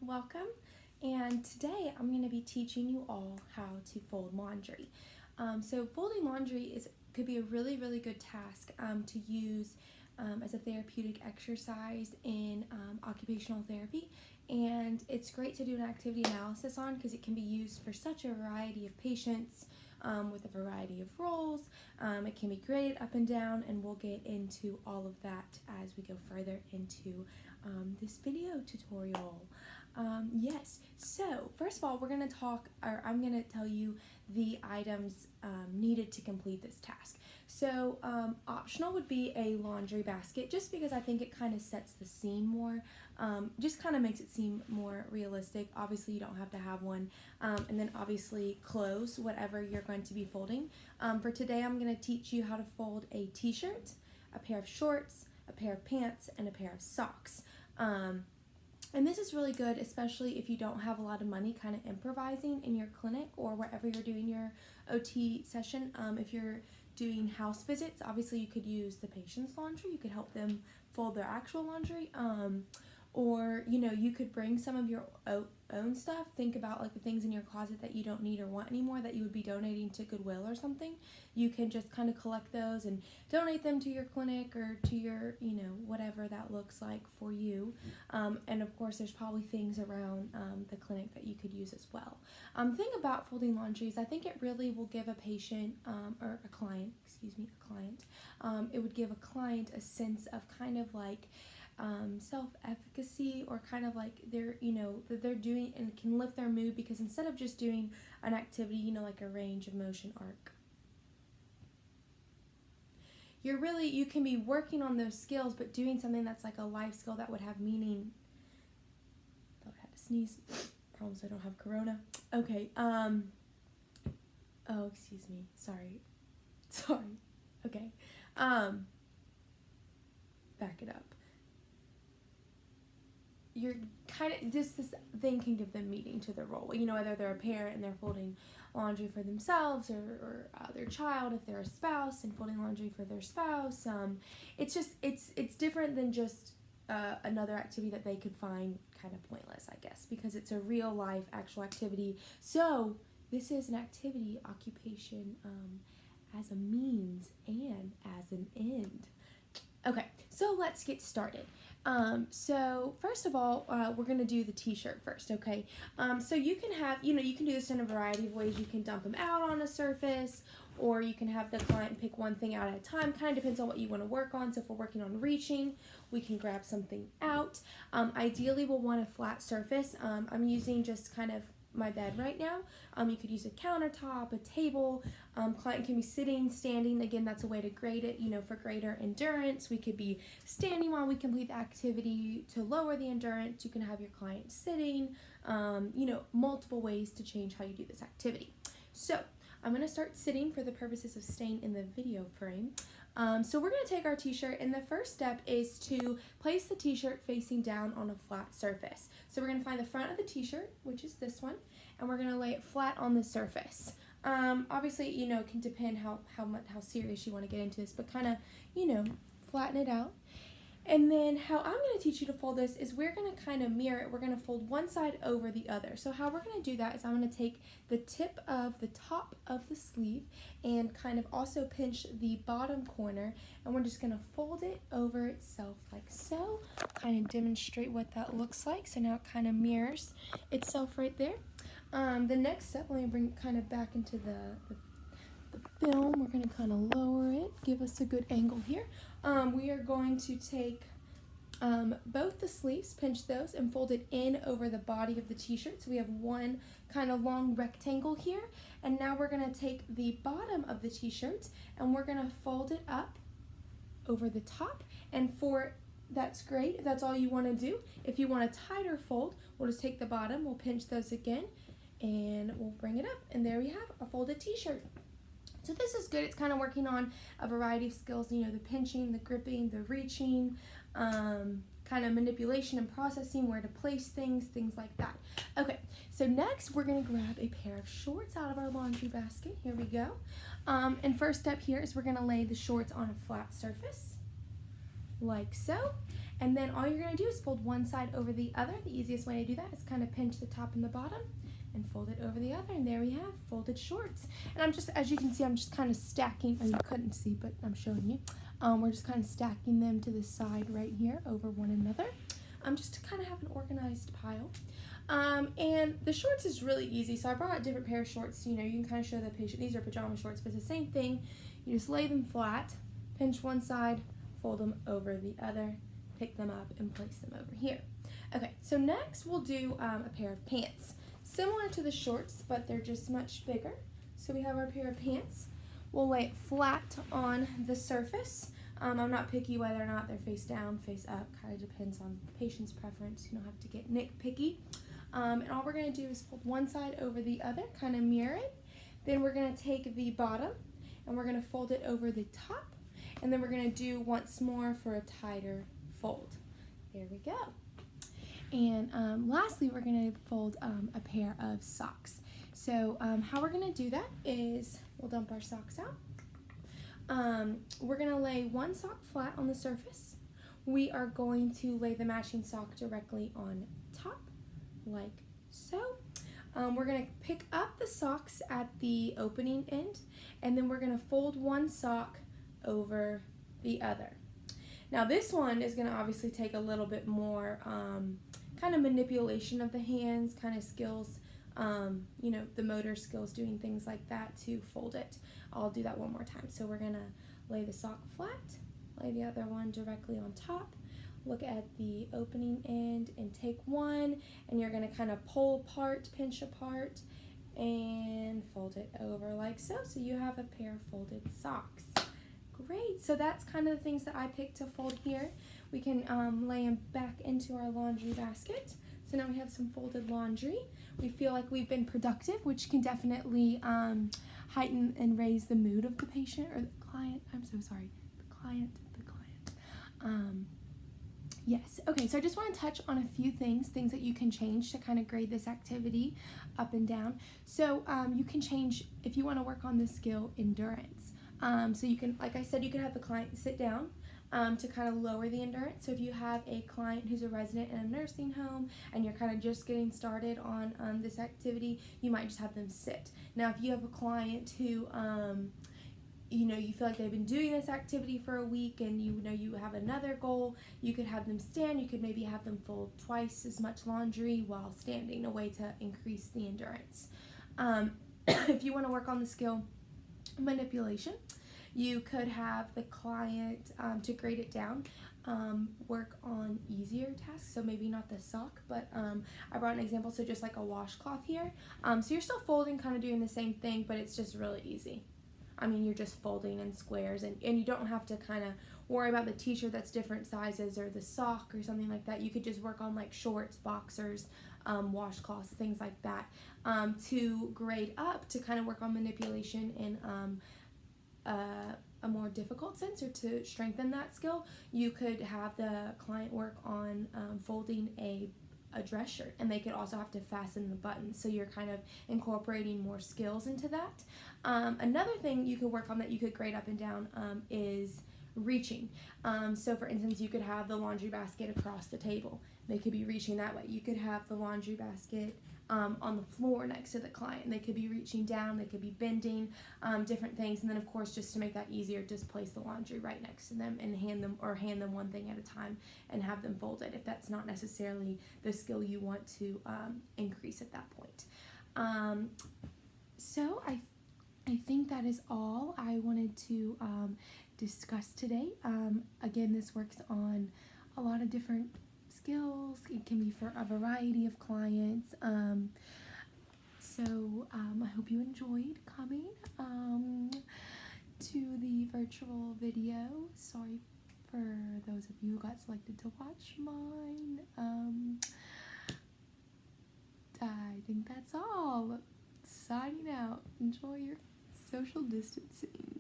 welcome. And today I'm going to be teaching you all how to fold laundry. So folding laundry could be a really good task to use as a therapeutic exercise in occupational therapy. And it's great to do an activity analysis on because it can be used for such a variety of patients with a variety of roles. It can be graded up and down, and we'll get into all of that as we go further into this video tutorial. Yes, so first of all, I'm going to tell you the items needed to complete this task. So optional would be a laundry basket, just because I think it kind of sets the scene more, just kind of makes it seem more realistic. Obviously you don't have to have one, and then obviously clothes, whatever you're going to be folding. For today I'm going to teach you how to fold a t-shirt, a pair of shorts, a pair of pants, and a pair of socks. And this is really good, especially if you don't have a lot of money kind of improvising in your clinic or wherever you're doing your OT session. If you're doing house visits, obviously you could use the patient's laundry. You could help them fold their actual laundry. Or, you could bring some of your own stuff. Think about like the things in your closet that you don't need or want anymore that you would be donating to Goodwill or something. You can just kind of collect those and donate them to your clinic or to your, whatever that looks like for you. And of course, there's probably things around the clinic that you could use as well. Thing about folding laundry is I think it really will give a patient or a client, it would give a client a sense of kind of like self-efficacy, or kind of like that they're doing and can lift their mood, because instead of just doing an activity, like a range of motion arc, you can be working on those skills, but doing something that's like a life skill that would have meaning. Thought I had to sneeze. Problems I don't have corona. Okay. Oh, excuse me. Sorry. Okay. Back it up. You're kind of this thing can give them meaning to their role. Whether they're a parent and they're folding laundry for themselves, or their child if they're a spouse and folding laundry for their spouse. It's different than just another activity that they could find kind of pointless, I guess, because it's a real life actual activity. So this is an activity occupation as a means and as an end. Okay, so let's get started. So first of all, we're going to do the t-shirt first, okay? So you can have, you can do this in a variety of ways. You can dump them out on a surface, or you can have the client pick one thing out at a time. Kind of depends on what you want to work on. So if we're working on reaching, we can grab something out. Ideally, we'll want a flat surface. I'm using just kind of my bed right now. You could use a countertop, a table. Client can be sitting, standing. Again, that's a way to grade it, for greater endurance. We could be standing while we complete the activity to lower the endurance. You can have your client sitting, multiple ways to change how you do this activity. So I'm going to start sitting for the purposes of staying in the video frame. So we're going to take our t-shirt, and the first step is to place the t-shirt facing down on a flat surface. So we're going to find the front of the t-shirt, which is this one, and we're going to lay it flat on the surface. Obviously, it can depend how serious you want to get into this, but kind of, flatten it out. And then how I'm going to teach you to fold this is we're going to kind of mirror it. We're going to fold one side over the other. So how we're going to do that is I'm going to take the tip of the top of the sleeve and kind of also pinch the bottom corner, and we're just going to fold it over itself like so. Kind of demonstrate what that looks like. So now it kind of mirrors itself right there. The next step, let me bring it kind of back into the film. We're going to kind of lower it, give us a good angle here. We are going to take both the sleeves, pinch those, and fold it in over the body of the t-shirt. So we have one kind of long rectangle here. And now we're going to take the bottom of the t-shirt and we're going to fold it up over the top. And that's great if that's all you want to do. If you want a tighter fold, we'll just take the bottom, we'll pinch those again, and we'll bring it up. And there we have a folded t-shirt. So this is good. It's kind of working on a variety of skills, the pinching, the gripping, the reaching, kind of manipulation and processing, where to place things like that. Okay, so next we're going to grab a pair of shorts out of our laundry basket. Here we go. And first step here is we're going to lay the shorts on a flat surface, like so. And then all you're going to do is fold one side over the other. The easiest way to do that is kind of pinch the top and the bottom and fold it over the other, and there we have folded shorts. And I'm just, as you can see, I'm just kind of stacking, you couldn't see, but I'm showing you. We're just kind of stacking them to the side right here over one another, just to kind of have an organized pile. And the shorts is really easy. So I brought a different pair of shorts. You know, you can kind of show the patient, these are pajama shorts, but it's the same thing. You just lay them flat, pinch one side, fold them over the other, pick them up, and place them over here. Okay, so next we'll do a pair of pants. Similar to the shorts, but they're just much bigger. So we have our pair of pants. We'll lay it flat on the surface. I'm not picky whether or not they're face down, face up. Kind of depends on the patient's preference. You don't have to get nitpicky. And all we're going to do is fold one side over the other, kind of mirror it. Then we're going to take the bottom and we're going to fold it over the top. And then we're going to do once more for a tighter fold. There we go. And lastly, we're going to fold a pair of socks. So how we're going to do that is we'll dump our socks out. We're going to lay one sock flat on the surface. We are going to lay the matching sock directly on top, like so. We're going to pick up the socks at the opening end, and then we're going to fold one sock over the other. Now this one is going to obviously take a little bit more kind of manipulation of the hands, kind of skills, you know, the motor skills doing things like that to fold it. I'll do that one more time. So we're going to lay the sock flat, lay the other one directly on top, look at the opening end and take one, and you're going to kind of pull apart, pinch apart, and fold it over like so. So you have a pair of folded socks. Great, so that's kind of the things that I picked to fold here. We can lay them back into our laundry basket. So now we have some folded laundry. We feel like we've been productive, which can definitely heighten and raise the mood of the patient or the client. I'm so sorry, the client. Yes, okay, so I just want to touch on a few things that you can change to kind of grade this activity up and down. So you can change, if you want to work on the skill, endurance. So you can, like I said, you can have the client sit down to kind of lower the endurance. So if you have a client who's a resident in a nursing home and you're kind of just getting started on this activity, you might just have them sit. Now if you have a client who you know, you feel like they've been doing this activity for a week and you know you have another goal, you could have them stand. You could maybe have them fold twice as much laundry while standing, a way to increase the endurance. If you want to work on the skill manipulation, you could have the client, to grade it down, work on easier tasks. So maybe not the sock, but I brought an example, so just like a washcloth here. So you're still folding, kind of doing the same thing, but it's just really easy. I mean, you're just folding in squares, and you don't have to kind of worry about the t-shirt that's different sizes or the sock or something like that. You could just work on like shorts, boxers, washcloths, things like that, to grade up, to kind of work on manipulation in a more difficult sense, or to strengthen that skill. You could have the client work on folding a dress shirt, and they could also have to fasten the buttons, so you're kind of incorporating more skills into that. Another thing you could work on that you could grade up and down is reaching. So for instance, you could have the laundry basket across the table. They could be reaching that way. You could have the laundry basket on the floor next to the client. They could be reaching down, they could be bending, different things. And then of course, just to make that easier, just place the laundry right next to them and hand them one thing at a time and have them fold it, if that's not necessarily the skill you want to increase at that point. So I think that is all I wanted to discuss today. Again, this works on a lot of different skills. It can be for a variety of clients. So I hope you enjoyed coming to the virtual video. Sorry for those of you who got selected to watch mine. I think that's all. Signing out. Enjoy your social distancing.